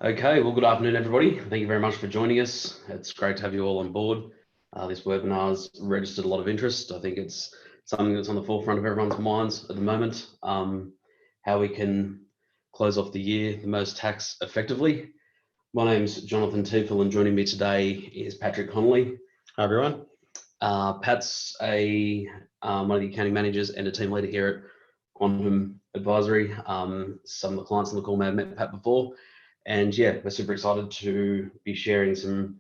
Okay, well, good afternoon, everybody. Thank you very much for joining us. It's great to have you all on board. This webinar's registered a lot of interest. I think it's something that's on the forefront of everyone's minds at the moment, how we can close off the year the most tax effectively. My name's Jonathan Tiefel, and joining me today is Patrick Connolly. Hi, everyone. Pat's one of the accounting managers and a team leader here at Quantum Advisory. Some of the clients on the call may have met Pat before. And yeah, we're super excited to be sharing some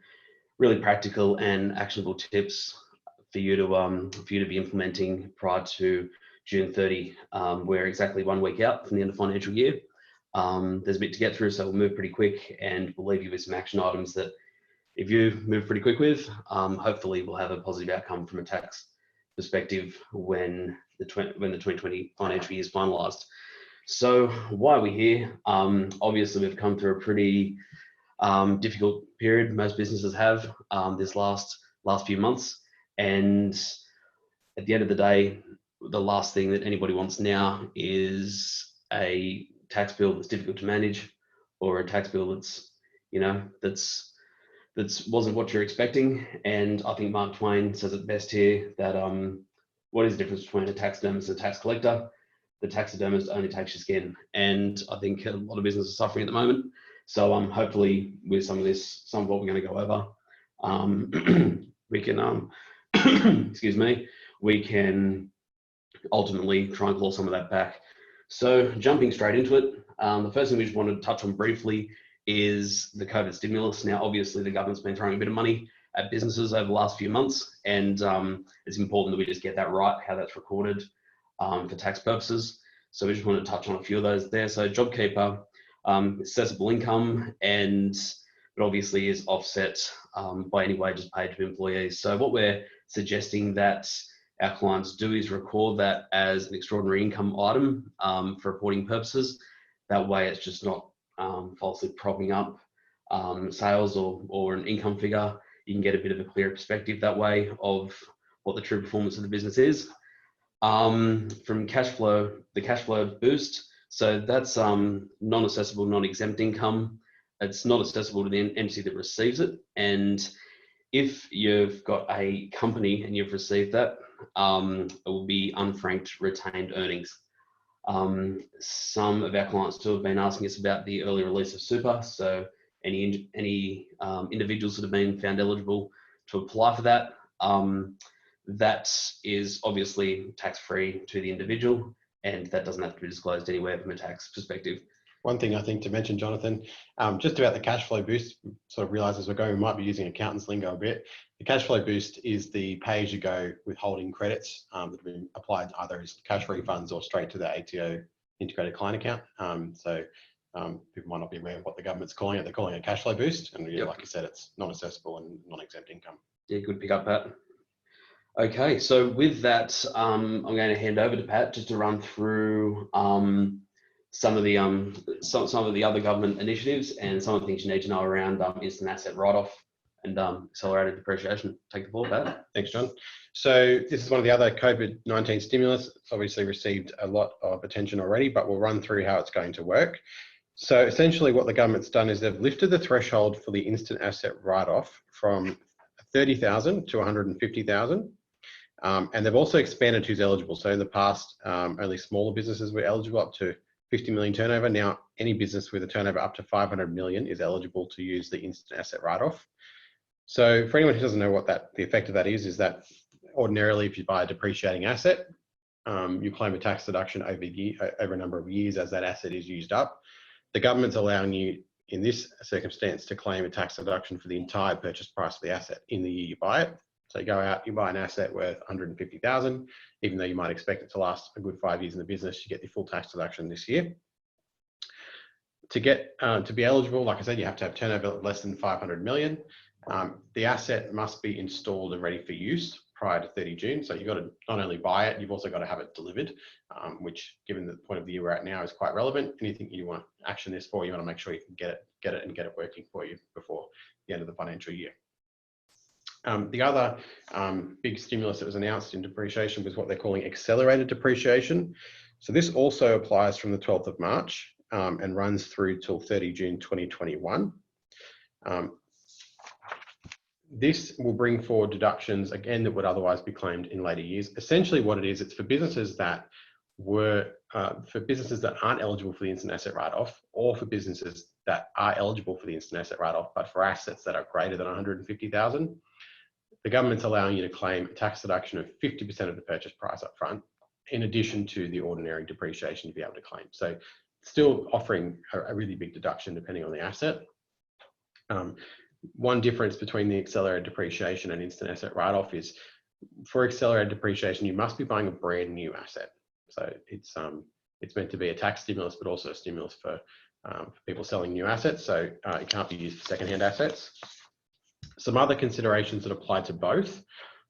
really practical and actionable tips for you to be implementing prior to June 30. We're exactly 1 week out from the end of the financial year. There's a bit to get through, so we'll move pretty quick, and we'll leave you with some action items that if you move pretty quick with, hopefully we'll have a positive outcome from a tax perspective when the 2020 financial year is finalised. So why are we here? Obviously, we've come through a pretty difficult period. Most businesses have this last few months, and at the end of the day, the last thing that anybody wants now is a tax bill that's difficult to manage, or a tax bill that's wasn't what you're expecting. And I think Mark Twain says it best here that what is the difference between a taxidermist and a tax collector? The taxidermist only takes your skin, and I think a lot of businesses are suffering at the moment. So hopefully with some of what we're going to go over, we can excuse me, we can ultimately try and claw some of that back. So jumping straight into it, the first thing we just wanted to touch on briefly is the COVID stimulus. Now, obviously, the government's been throwing a bit of money at businesses over the last few months, and it's important that we just get that right, how that's recorded for tax purposes. So we just want to touch on a few of those there. So JobKeeper, accessible income, but obviously is offset by any wages paid to employees. So what we're suggesting that our clients do is record that as an extraordinary income item for reporting purposes. That way it's just not falsely propping up sales or an income figure. You can get a bit of a clearer perspective that way of what the true performance of the business is. From cash flow, the cash flow boost. So that's non-assessable, non-exempt income. It's not accessible to the entity that receives it. And if you've got a company and you've received that, it will be unfranked retained earnings. Some of our clients too have been asking us about the early release of super. So any individuals that have been found eligible to apply for that, that is obviously tax-free to the individual, and that doesn't have to be disclosed anywhere from a tax perspective. One thing I think to mention, Jonathan, just about the cash flow boost, sort of realise as we're going, we might be using accountants lingo a bit. The cash flow boost is the pay-as-you-go withholding credits that have been applied either as cash refunds or straight to the ATO integrated client account. People might not be aware of what the government's calling it. They're calling it a cash flow boost. And like you said, it's non-assessable and non-exempt income. Yeah, good pick up, Pat. Okay, so with that, I'm going to hand over to Pat just to run through some of the other government initiatives and some of the things you need to know around instant asset write-off and accelerated depreciation. Take the floor, Pat. Thanks, John. So this is one of the other COVID-19 stimulus. It's obviously received a lot of attention already, but we'll run through how it's going to work. So essentially what the government's done is they've lifted the threshold for the instant asset write-off from 30,000 to 150,000. And they've also expanded who's eligible. So in the past, only smaller businesses were eligible up to 50 million turnover. Now, any business with a turnover up to 500 million is eligible to use the instant asset write-off. So for anyone who doesn't know what the effect of that is that ordinarily if you buy a depreciating asset, you claim a tax deduction over a number of years as that asset is used up. The government's allowing you in this circumstance to claim a tax deduction for the entire purchase price of the asset in the year you buy it. So you go out, you buy an asset worth 150,000, even though you might expect it to last a good 5 years in the business, you get the full tax deduction this year. To be eligible, like I said, you have to have turnover less than 500 million. The asset must be installed and ready for use prior to 30 June. So you've got to not only buy it, you've also got to have it delivered, which given the point of the year we're at now is quite relevant. Anything you want to action this for, you want to make sure you can get it working for you before the end of the financial year. The other big stimulus that was announced in depreciation was what they're calling accelerated depreciation. So this also applies from the 12th of March. and runs through till 30 June 2021. This will bring forward deductions again that would otherwise be claimed in later years. Essentially what it is, it's for businesses that aren't eligible for the instant asset write-off, or for businesses that are eligible for the instant asset write-off, but for assets that are greater than 150,000. The government's allowing you to claim a tax deduction of 50% of the purchase price up front, in addition to the ordinary depreciation to be able to claim. So still offering a really big deduction depending on the asset. One difference between the accelerated depreciation and instant asset write-off is, for accelerated depreciation, you must be buying a brand new asset. So it's meant to be a tax stimulus, but also a stimulus for people selling new assets. So it can't be used for secondhand assets. Some other considerations that apply to both,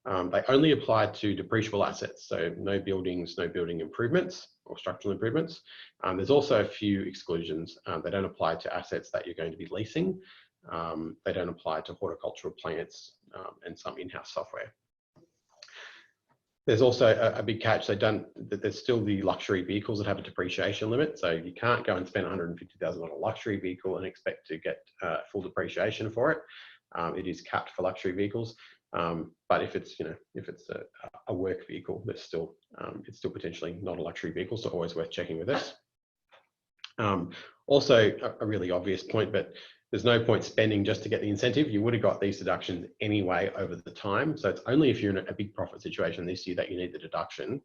they only apply to depreciable assets. So no buildings, no building improvements or structural improvements. There's also a few exclusions. They don't apply to assets that you're going to be leasing. They don't apply to horticultural plants and some in-house software. There's also a big catch. There's still the luxury vehicles that have a depreciation limit. So you can't go and spend $150,000 on a luxury vehicle and expect to get full depreciation for it. It is capped for luxury vehicles. But if it's a work vehicle, it's still potentially not a luxury vehicle. So always worth checking with this. Also a really obvious point, but there's no point spending just to get the incentive. You would have got these deductions anyway over the time. So it's only if you're in a big profit situation this year that you need the deduction,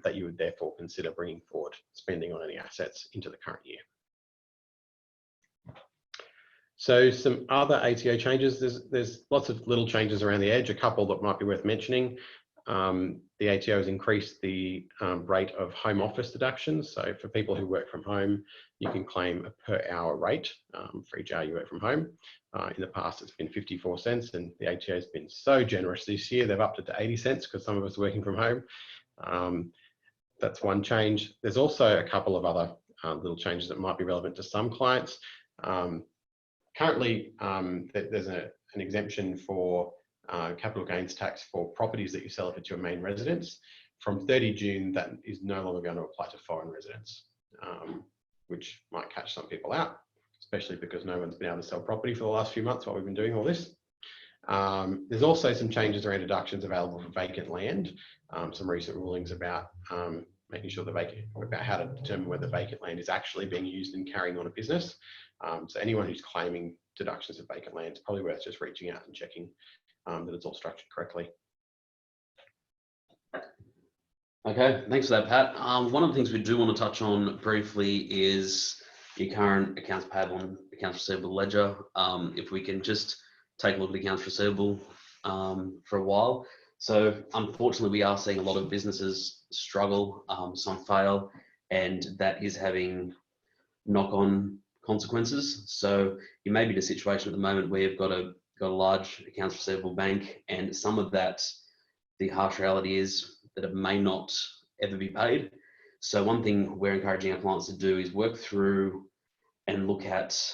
that you would therefore consider bringing forward spending on any assets into the current year. So some other ATO changes, there's lots of little changes around the edge, a couple that might be worth mentioning. The ATO has increased the rate of home office deductions. So for people who work from home, you can claim a per hour rate for each hour you work from home. In the past, it's been 54 cents, and the ATO has been so generous this year, they've upped it to 80 cents because some of us are working from home. That's one change. There's also a couple of other little changes that might be relevant to some clients. Currently, there's an exemption for capital gains tax for properties that you sell if it's your main residence. From 30 June, that is no longer going to apply to foreign residents, which might catch some people out, especially because no one's been able to sell property for the last few months while we've been doing all this. There's also some changes around deductions available for vacant land, some recent rulings about making sure about how to determine whether vacant land is actually being used in carrying on a business. So anyone who's claiming deductions of vacant land, it's probably worth just reaching out and checking that it's all structured correctly. Okay, thanks for that, Pat. One of the things we do want to touch on briefly is your current accounts payable and accounts receivable ledger. If we can just take a look at accounts receivable for a while. So unfortunately, we are seeing a lot of businesses struggle, some fail, and that is having knock-on consequences. So you may be in a situation at the moment where you've got a large accounts receivable bank, and some of that, the harsh reality is that it may not ever be paid. So one thing we're encouraging our clients to do is work through and look at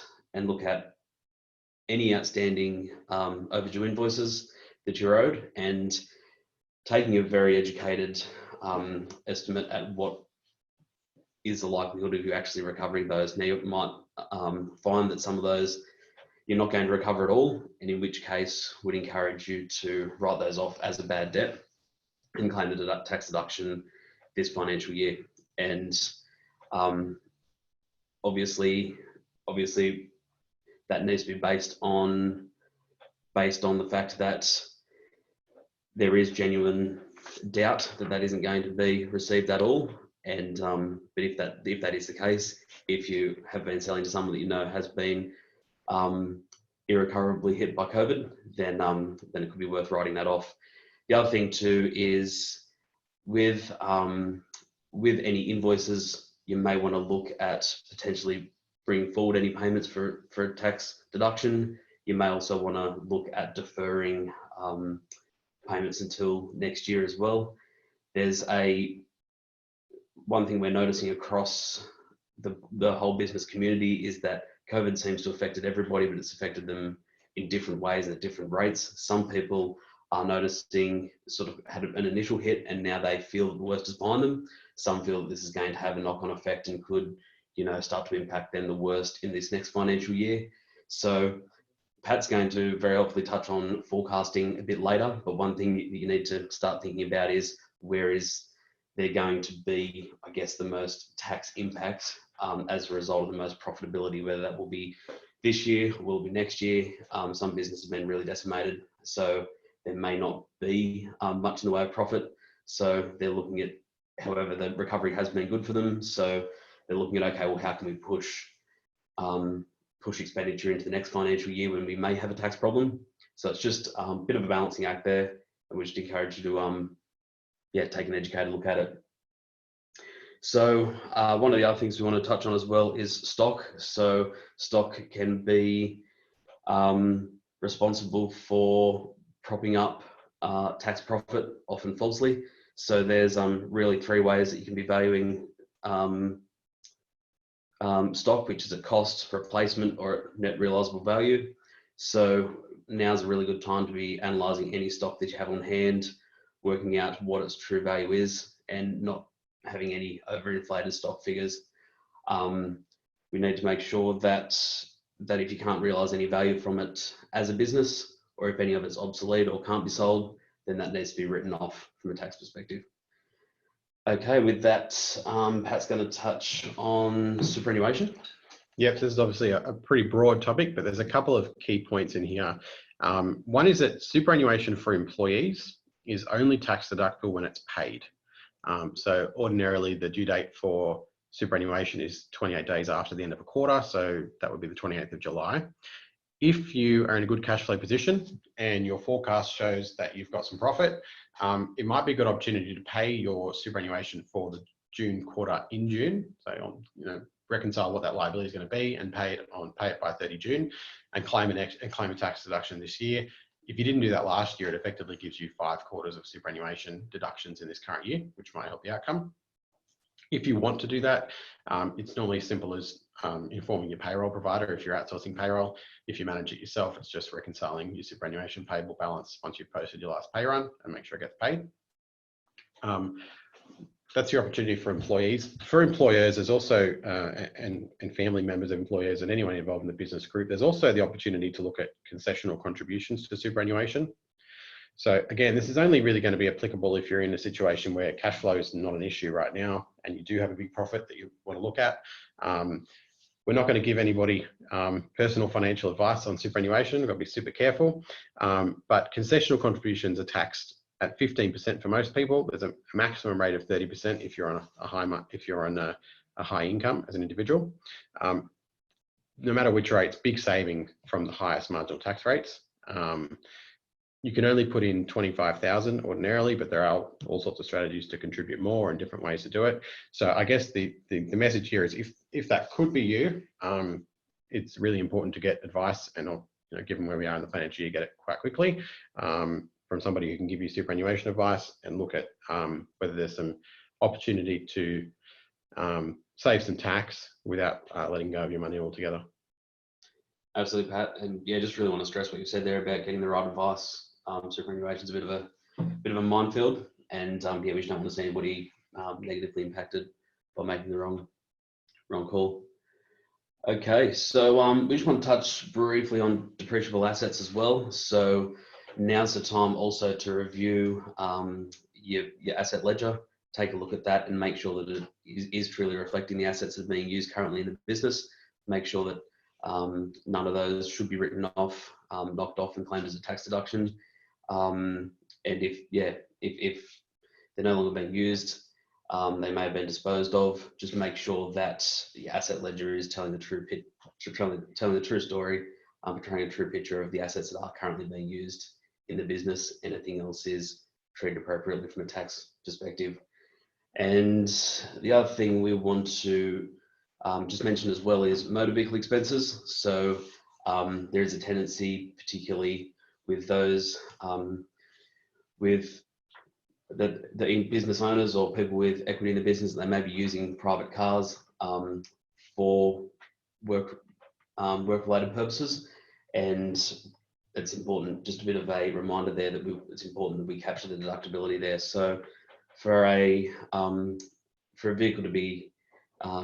any outstanding overdue invoices that you're owed, and taking a very educated estimate at what is the likelihood of you actually recovering those. Now, you might find that some of those you're not going to recover at all, and in which case would encourage you to write those off as a bad debt and claim the tax deduction this financial year. And obviously that needs to be based on the fact that there is genuine doubt that that isn't going to be received at all. And but if that is the case, if you have been selling to someone that you know has been irrecoverably hit by COVID, then it could be worth writing that off. The other thing too is with any invoices, you may want to look at potentially bringing forward any payments for a tax deduction. You may also want to look at deferring payments until next year as well. There's one thing we're noticing across the whole business community is that COVID seems to have affected everybody, but it's affected them in different ways and at different rates. Some people are noticing sort of had an initial hit and now they feel the worst is behind them. Some feel that this is going to have a knock-on effect and could start to impact them the worst in this next financial year. So Pat's going to very helpfully touch on forecasting a bit later, but one thing that you need to start thinking about is where is there going to be, I guess, the most tax impact as a result of the most profitability, whether that will be this year or will be next year. Some businesses have been really decimated, so there may not be much in the way of profit. So they're looking at, however, the recovery has been good for them. So they're looking at, okay, well, how can we push expenditure into the next financial year when we may have a tax problem? So it's just a bit of a balancing act there, and we just encourage you to take an educated look at it. So one of the other things we want to touch on as well is stock. So stock can be responsible for propping up tax profit, often falsely. So there's really three ways that you can be valuing stock, which is a cost, replacement, or net realizable value. So now's a really good time to be analysing any stock that you have on hand, working out what its true value is, and not having any overinflated stock figures. We need to make sure that if you can't realise any value from it as a business, or if any of it's obsolete or can't be sold, then that needs to be written off from a tax perspective. Okay, with that, Pat's going to touch on superannuation. Yep, this is obviously a pretty broad topic, but there's a couple of key points in here. One is that superannuation for employees is only tax deductible when it's paid. So ordinarily the due date for superannuation is 28 days after the end of a quarter, so that would be the 28th of July. If you are in a good cash flow position and your forecast shows that you've got some profit, it might be a good opportunity to pay your superannuation for the June quarter in June. So, reconcile what that liability is going to be and pay it by 30 June and claim a tax deduction this year. If you didn't do that last year, it effectively gives you 5 quarters of superannuation deductions in this current year, which might help the outcome. If you want to do that, it's normally as simple as informing your payroll provider if you're outsourcing payroll. If you manage it yourself, it's just reconciling your superannuation payable balance once you've posted your last pay run and make sure it gets paid. That's your opportunity for employees. For employers, there's also, and family members of employers and anyone involved in the business group, there's also the opportunity to look at concessional contributions to superannuation. So again, this is only really going to be applicable if you're in a situation where cash flow is not an issue right now and you do have a big profit that you want to look at. We're not going to give anybody personal financial advice on superannuation. We've got to be super careful. But concessional contributions are taxed at 15% for most people. There's a maximum rate of 30% if you're on a high income as an individual. No matter which rates, big saving from the highest marginal tax rates. You can only put in 25,000 ordinarily, but there are all sorts of strategies to contribute more and different ways to do it. So I guess the message here is if that could be you, it's really important to get advice and given where we are in the financial year, get it quite quickly from somebody who can give you superannuation advice and look at whether there's some opportunity to save some tax without letting go of your money altogether. Absolutely, Pat, and yeah, just really want to stress what you said there about getting the right advice. Superannuation is a bit of a minefield, and we just don't want to see anybody negatively impacted by making the wrong call. Okay, so we just want to touch briefly on depreciable assets as well. So now's the time also to review your asset ledger, take a look at that, and make sure that it is truly reflecting the assets that are being used currently in the business. Make sure that none of those should be written off, knocked off and claimed as a tax deduction. And if they're no longer being used, they may have been disposed of. Just make sure that the asset ledger is telling the true story, portraying a true picture of the assets that are currently being used in the business. Anything else is treated appropriately from a tax perspective. And the other thing we want to just mention as well is motor vehicle expenses. So there is a tendency, particularly with those with the business owners or people with equity in the business, they may be using private cars for work-related purposes, and it's important. Just a bit of a reminder there that it's important that we capture the deductibility there. So for a vehicle to be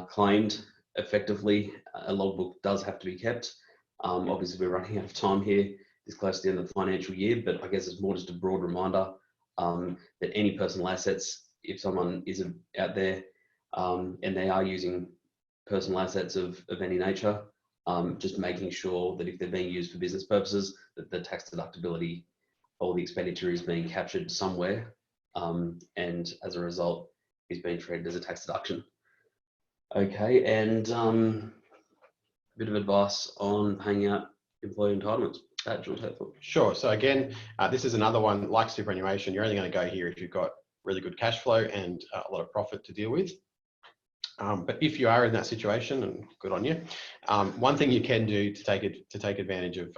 claimed effectively, a logbook does have to be kept. Obviously, we're running out of time here. It's close to the end of the financial year, but I guess it's more just a broad reminder that any personal assets, if someone is out there and they are using personal assets of any nature, just making sure that if they're being used for business purposes, that the tax deductibility or the expenditure is being captured somewhere, and as a result is being treated as a tax deduction. Okay, and a bit of advice on paying out employee entitlements. Pat, do you want to take that? Sure. So again, this is another one like superannuation. You're only going to go here if you've got really good cash flow and a lot of profit to deal with. But if you are in that situation, and good on you, one thing you can do to take advantage of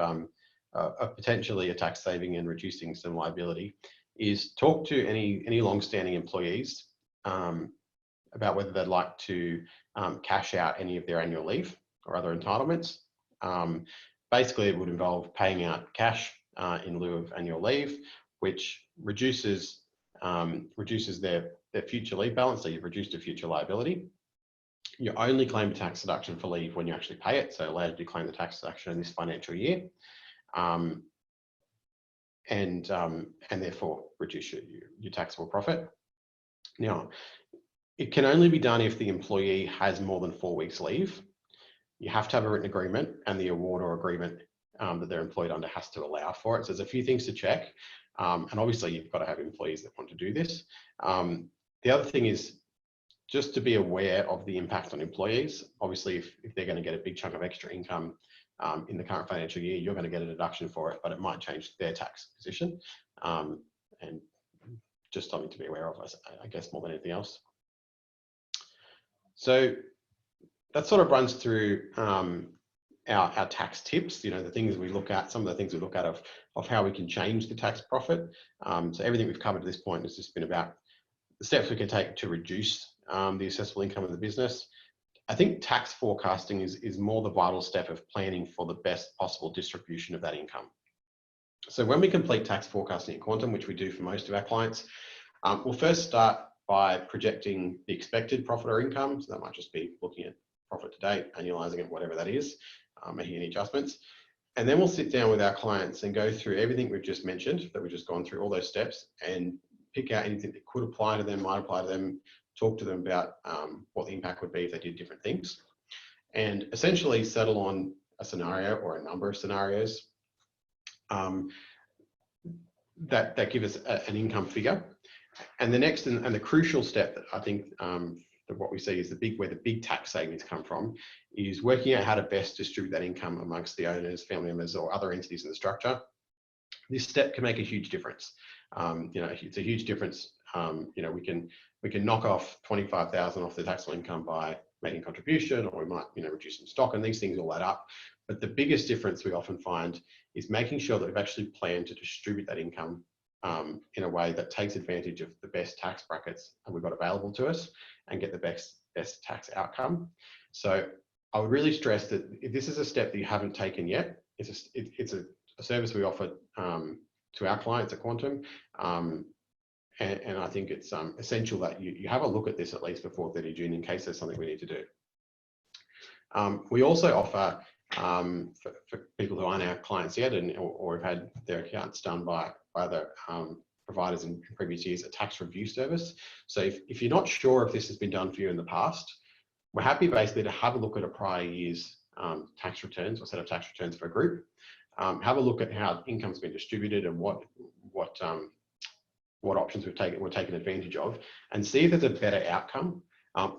potentially a tax saving and reducing some liability is talk to any long-standing employees about whether they'd like to cash out any of their annual leave or other entitlements. Basically, it would involve paying out cash in lieu of annual leave, which reduces their future leave balance, so you've reduced a future liability. You only claim a tax deduction for leave when you actually pay it, so it allows you to claim the tax deduction in this financial year, and therefore reduce your taxable profit. Now, it can only be done if the employee has more than 4 weeks leave. You have to have a written agreement, and the award or agreement that they're employed under has to allow for it. So there's a few things to check. And obviously you've got to have employees that want to do this. The other thing is just to be aware of the impact on employees. Obviously, if they're going to get a big chunk of extra income in the current financial year, you're going to get a deduction for it, but it might change their tax position. And just something to be aware of, I guess, more than anything else. So that sort of runs through our tax tips, you know, the things we look at, some of the things we look at of how we can change the tax profit. So everything we've covered at this point has just been about the steps we can take to reduce the assessable income of the business. I think tax forecasting is more the vital step of planning for the best possible distribution of that income. So when we complete tax forecasting at Quantum, which we do for most of our clients, we'll first start by projecting the expected profit or income. So that might just be looking at profit to date, annualizing it, whatever that is, making any adjustments. And then we'll sit down with our clients and go through everything we've just mentioned, that we've just gone through, all those steps, and pick out anything that could apply to them, might apply to them, talk to them about what the impact would be if they did different things, and essentially settle on a scenario or a number of scenarios that give us an income figure. And the next and the crucial step that I think that what we see is where the big tax savings come from is working out how to best distribute that income amongst the owners, family members, or other entities in the structure. This step can make a huge difference. You know, it's a huge difference. You know, we can knock off 25,000 off the taxable income by making a contribution, or we might, you know, reduce some stock, and these things all add up. But the biggest difference we often find is making sure that we've actually planned to distribute that income in a way that takes advantage of the best tax brackets that we've got available to us and get the best tax outcome. So I would really stress that if this is a step that you haven't taken yet, it's a service we offer to our clients at Quantum. And I think it's essential that you have a look at this at least before 30 June in case there's something we need to do. We also offer, for people who aren't our clients yet or have had their accounts done by other providers in previous years, a tax review service. So if you're not sure if this has been done for you in the past, we're happy basically to have a look at a prior year's tax returns or set of tax returns for a group. Have a look at how income's been distributed and what options we're taking advantage of, and see if there's a better outcome.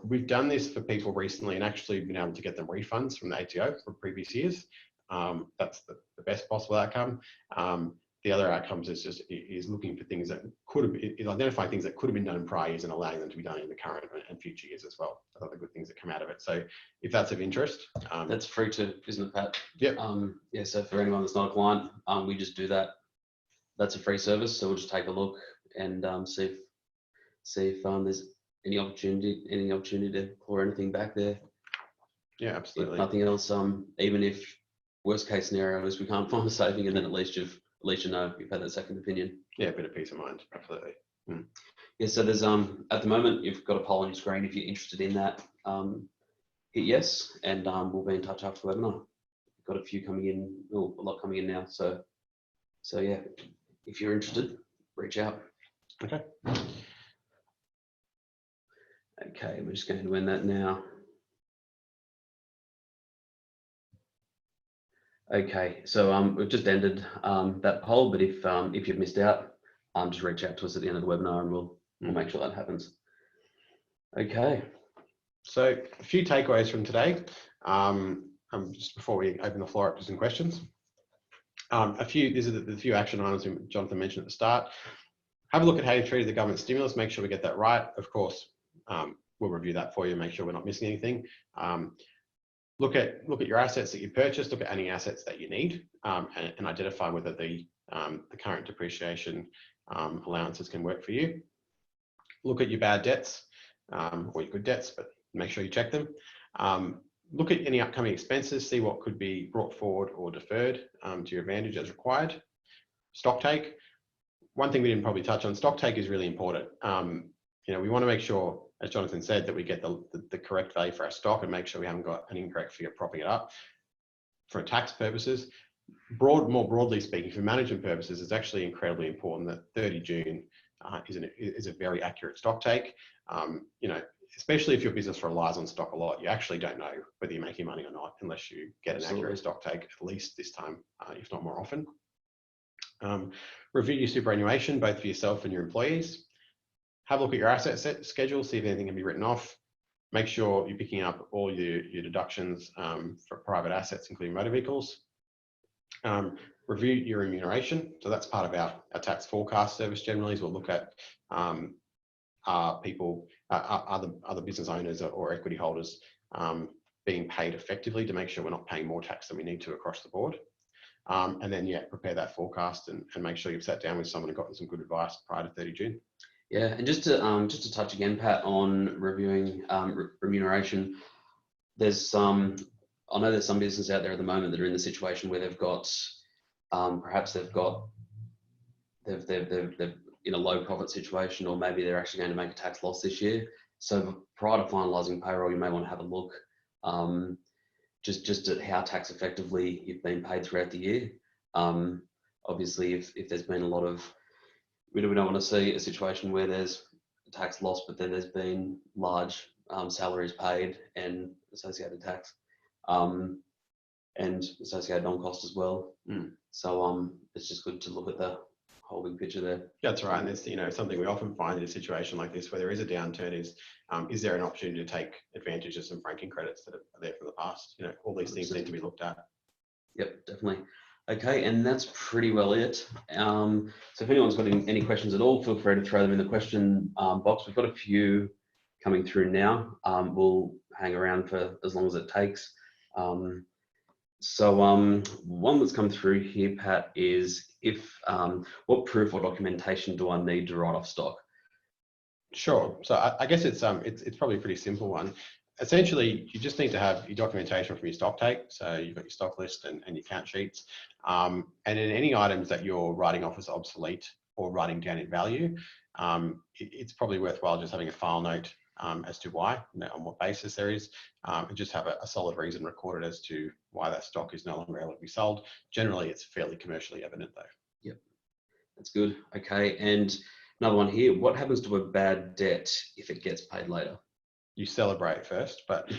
We've done this for people recently and actually been able to get them refunds from the ATO from previous years. That's the best possible outcome. The other outcomes is looking for things that is identifying things that could have been done in prior years and allowing them to be done in the current and future years as well. Other good things that come out of it. So if that's of interest, that's free to, isn't it, Pat? Yep. Yeah. So for anyone that's not a client, we just do that. That's a free service. So we'll just take a look and see if there's any opportunity to claw anything back there. Yeah, absolutely. If nothing else, even if worst case scenario is we can't find a saving, and then at least you know you've had that second opinion. Yeah, a bit of peace of mind, absolutely. Yeah, so there's at the moment you've got a poll on your screen if you're interested in that. hit yes, and we'll be in touch after the webinar. We've got a few coming in, oh, a lot coming in now. So yeah, if you're interested, reach out. Okay. Okay, we're just going to end that now. Okay, so we've just ended that poll, but if you've missed out, just reach out to us at the end of the webinar and we'll make sure that happens. Okay. So a few takeaways from today, just before we open the floor up to some questions. These are the few action items Jonathan mentioned at the start. Have a look at how you treated the government stimulus, make sure we get that right. Of course, we'll review that for you, make sure we're not missing anything. Look at your assets that you purchased, look at any assets that you need, and identify whether the current depreciation allowances can work for you. Look at your bad debts, or your good debts, but make sure you check them. Look at any upcoming expenses, see what could be brought forward or deferred to your advantage as required. Stock take. One thing we didn't probably touch on, stock take is really important. We want to make sure, as Jonathan said, that we get the correct value for our stock and make sure we haven't got an incorrect figure propping it up. For tax purposes, more broadly speaking, for management purposes, it's actually incredibly important that 30 June is a very accurate stock take. Especially if your business relies on stock a lot, you actually don't know whether you're making money or not unless you get an accurate stock take, at least this time, if not more often. Review your superannuation, both for yourself and your employees. Have a look at your asset schedule, see if anything can be written off. Make sure you're picking up all your deductions for private assets, including motor vehicles. Review your remuneration. So that's part of our tax forecast service generally, is we'll look at other business owners or equity holders being paid effectively to make sure we're not paying more tax than we need to across the board. And then, prepare that forecast and make sure you've sat down with someone and gotten some good advice prior to 30 June. Yeah, and just to touch again, Pat, on reviewing remuneration, there's I know there's some businesses out there at the moment that are in the situation where they've got perhaps they've in a low profit situation, or maybe they're actually going to make a tax loss this year. So prior to finalising payroll, you may want to have a look just at how tax effectively you've been paid throughout the year. Obviously, if there's been a lot of, we don't want to see a situation where there's a tax loss, but then there's been large salaries paid and associated tax and associated non-cost as well. So it's just good to look at the whole big picture there. That's right. And it's something we often find in a situation like this where there is a downturn is there an opportunity to take advantage of some franking credits that are there from the past? All these things need to be looked at. Yep, definitely. Okay, and that's pretty well it. So if anyone's got any questions at all, feel free to throw them in the question box. We've got a few coming through now. We'll hang around for as long as it takes. So one that's come through here, Pat, is what proof or documentation do I need to write off stock? Sure. So I guess it's probably a pretty simple one. Essentially, you just need to have your documentation from your stock take. So you've got your stock list and your count sheets. And in any items that you're writing off as obsolete or writing down in value, it's probably worthwhile just having a file note as to why, on what basis there is, and just have a solid reason recorded as to why that stock is no longer able to be sold. Generally, it's fairly commercially evident though. Yep, that's good. Okay, and another one here, what happens to a bad debt if it gets paid later? You celebrate first, but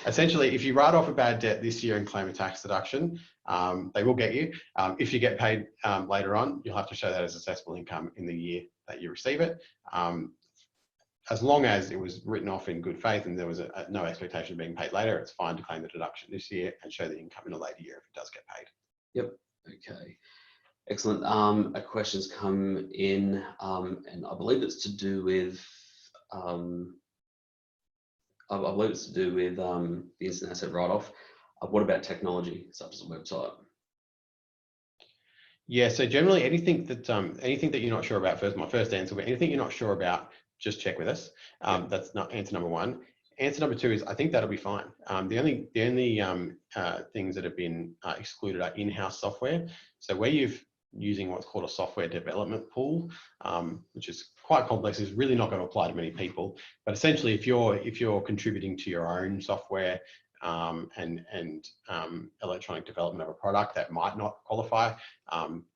essentially, if you write off a bad debt this year and claim a tax deduction, they will get you. If you get paid later on, you'll have to show that as assessable income in the year that you receive it. As long as it was written off in good faith and there was no expectation of being paid later, it's fine to claim the deduction this year and show the income in a later year if it does get paid. Yep. Okay. Excellent. A question's come in, and I believe it's to do with the instant asset write-off. What about technology, such as a website? Yeah, so generally anything that you're not sure about, my first answer, but anything you're not sure about, just check with us. That's not answer number one. Answer number two is I think that'll be fine. The only things that have been excluded are in-house software. So where you've using what's called a software development pool, which is quite complex. It's really not going to apply to many people. But essentially, if you're contributing to your own software and electronic development of a product, that might not qualify.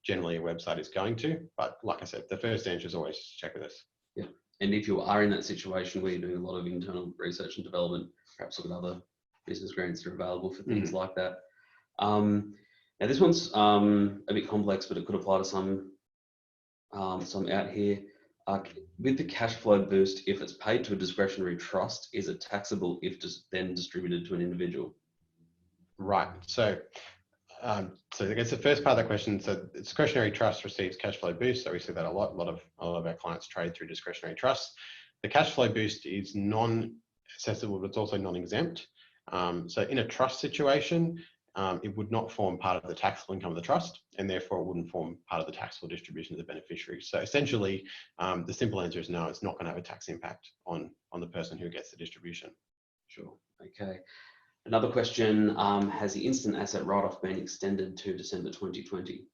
Generally, a website is going to. But like I said, the first answer is always check with us. Yeah. And if you are in that situation where you're doing a lot of internal research and development, perhaps look at other business grants that are available for things like that. Now this one's a bit complex, but it could apply to some out here. With the cash flow boost, if it's paid to a discretionary trust, is it taxable if then distributed to an individual? Right. So I guess the first part of the question, so discretionary trust receives cash flow boost. So we see that a lot of our clients trade through discretionary trusts. The cash flow boost is non-assessable, but it's also non-exempt. So in a trust situation, it would not form part of the taxable income of the trust, and therefore it wouldn't form part of the taxable distribution to the beneficiary. So essentially, the simple answer is no, it's not going to have a tax impact on the person who gets the distribution. Sure. Okay. Another question, has the instant asset write-off been extended to December 2020?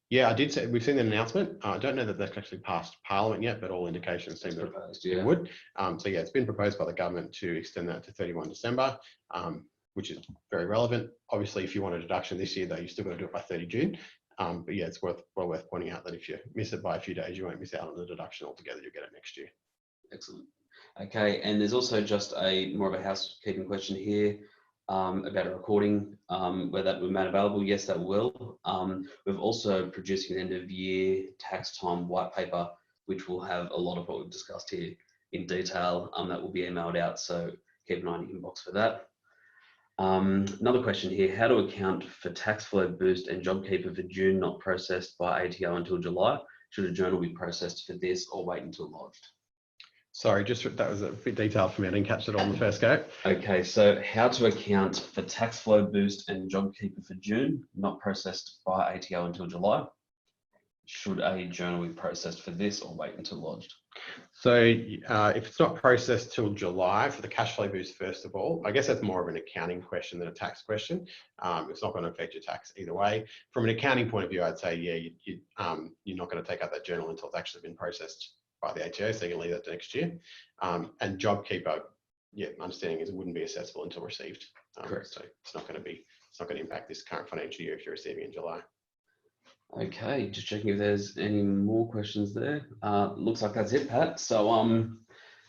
Yeah, I did say, we've seen an announcement. I don't know that that's actually passed Parliament yet, but all indications seem that it would. So yeah, it's been proposed by the government to extend that to 31 December, which is very relevant. Obviously, if you want a deduction this year, though, you still got to do it by 30 June. But yeah, it's well worth pointing out that if you miss it by a few days, you won't miss out on the deduction altogether. You'll get it next year. Excellent. Okay, and there's also just more of a housekeeping question here about a recording, whether that will be made available. Yes, that will. We're also producing an end of year tax time white paper, which will have a lot of what we've discussed here in detail. That will be emailed out, so keep an eye on your inbox for that. Another question here, how to account for tax flow boost and JobKeeper for June not processed by ATO until July? Should a journal be processed for this or wait until lodged? Sorry, that was a bit detailed for me. I didn't catch it on the first go. Okay, so how to account for tax flow boost and JobKeeper for June, not processed by ATO until July. Should a journal be processed for this or wait until lodged? So if it's not processed till July for the cash flow boost, first of all, I guess that's more of an accounting question than a tax question. It's not going to affect your tax either way. From an accounting point of view, I'd say, yeah, you're not going to take out that journal until it's actually been processed by the ATO, so you can leave that to next year. And JobKeeper, yeah, my understanding is it wouldn't be assessable until received. Correct. So it's not going to impact this current financial year if you're receiving in July. Okay, just checking if there's any more questions there. Looks like that's it, Pat. So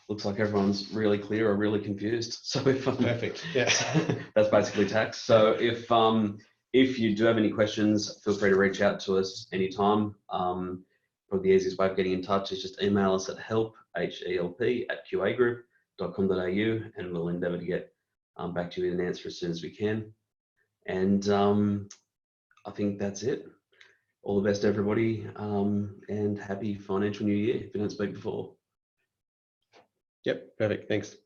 looks like everyone's really clear or really confused. So if perfect, yeah, that's basically tax. So if you do have any questions, feel free to reach out to us anytime. Probably the easiest way of getting in touch is just email us at help@qagroup.com.au, and we'll endeavour to get back to you with an answer as soon as we can. And I think that's it. All the best, everybody, and happy financial new year if we don't speak before. Yep, perfect. Thanks.